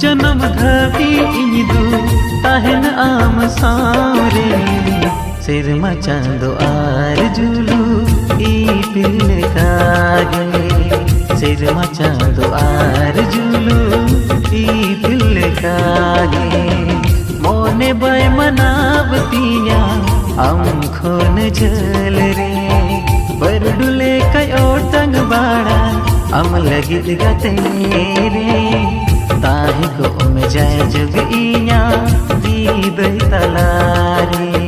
जन्म धवी इनिदु ताहन आम सारे सिरमा चांदो आर जुलू ई पिल कागे सिरमा चांदो आर जुलू ई पिल कागे मोने बाय मनावतिया हम खोन जल रे बरडुले कई ओटंग बाड़ा हम लगित गते रे ताहि को में जाय जुग इया दी दई तलारे।